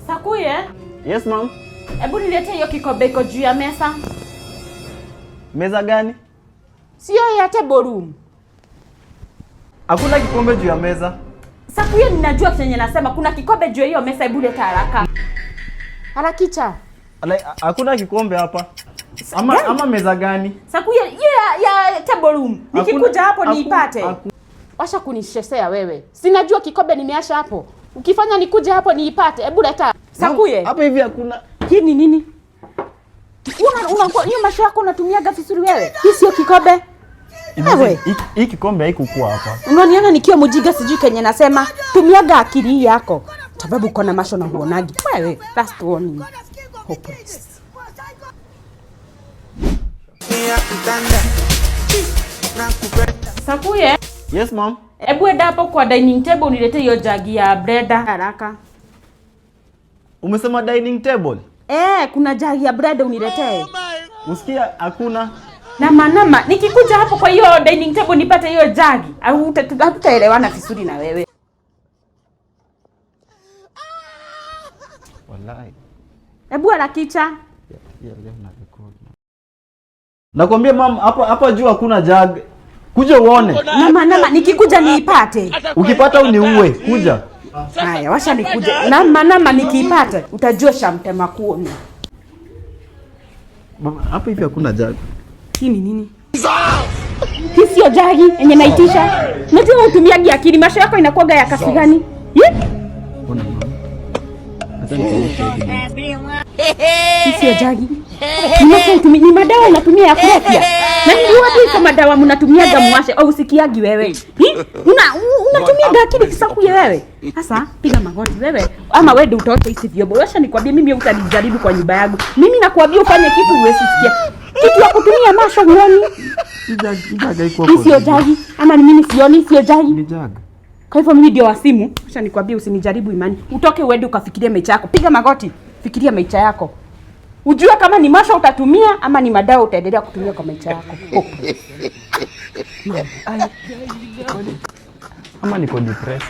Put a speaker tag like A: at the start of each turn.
A: Sakuye?
B: Yes, ma'am.
A: Hebu nilete hiyo kikombe iko juu ya meza.
B: Meza gani?
A: Sio ya table room.
B: Hakuna kikombe juu ya meza.
A: Sakuye, ninajua chenye nasema, kuna kikombe juu ya hiyo meza, hebu leta haraka. Harakicha.
B: Hakuna kikombe hapa. Ama meza gani?
A: Sakuye, ya table room. Nikikuja hapo niipate. Washa kunishesea wewe. Sinajua kikombe nimeasha hapo. Ukifanya nikuje hapo niipate, hebu leta. Sakuye.
B: Hapa hivi hakuna.
A: Hii ni nini? Hiyo masho yako unatumiaga vizuri wewe. Hii sio kikombe.
B: Hii kikombe haikukua hapa.
A: Unaniona nikiwa mjinga sijui kenye nasema. Tumiaga akili yako. Sababu uko na masho na huonagi. Wewe, last warning. Hopeless. Sakuye?
B: Yes, ma'am.
A: Hebu enda hapo kwa dining table unilete hiyo jagi ya bread haraka.
B: Umesema dining table?
A: Kuna jagi ya bread uniletee.
B: Usikia hakuna.
A: Nama, nikikuja hapo kwa hiyo dining table nipate hiyo jagi, au hatutaelewana vizuri na wewe.
B: Wallahi.
A: Hebu harakicha.
B: Nakwambia ma'am, hapa juu hakuna jug. Kuja uone.
A: Nama, nikikuja niipate.
B: Ukipata uniue, kuja.
A: Haya, washa nikuja. Nama nikiipata utajua shamtema kuoni.
B: Mama, hapa hivi hakuna jug.
A: Hii ni nini? Hii sio jagi yenye naitisha. Unajua utumiaji akili, masho yako inakuwaga ya kasi gani?
B: Mbona mama? Hata nikionyesha.
A: Hii sio jagi. Ni madawa unatumia ya kulevya. Na niliwaambia kama dawa mnatumiaga muashe au usikiagi wewe. Unatumia akili Kisakuye wewe. Sasa piga magoti wewe. Ama wewe ndio utoke hizi vyombo. Washa nikwambie mimi utanijaribu kwa nyumba yangu. Mimi nakuambia ufanye kitu uwezi sikia. Kitu ya kutumia masho uoni.
B: Jaga iko hapo.
A: Sio jagi. Ama ni mimi sioni sio jagi.
B: Ni jaga.
A: Kwa hivyo mimi ndio wa simu. Washa nikwambie usinijaribu imani. Utoke uende ukafikiria maisha yako. Piga magoti. Fikiria maisha yako. Ujue kama ni masho utatumia ama ni madawa utaendelea kutumia kwa maisha yako.
B: Ama niko depressed.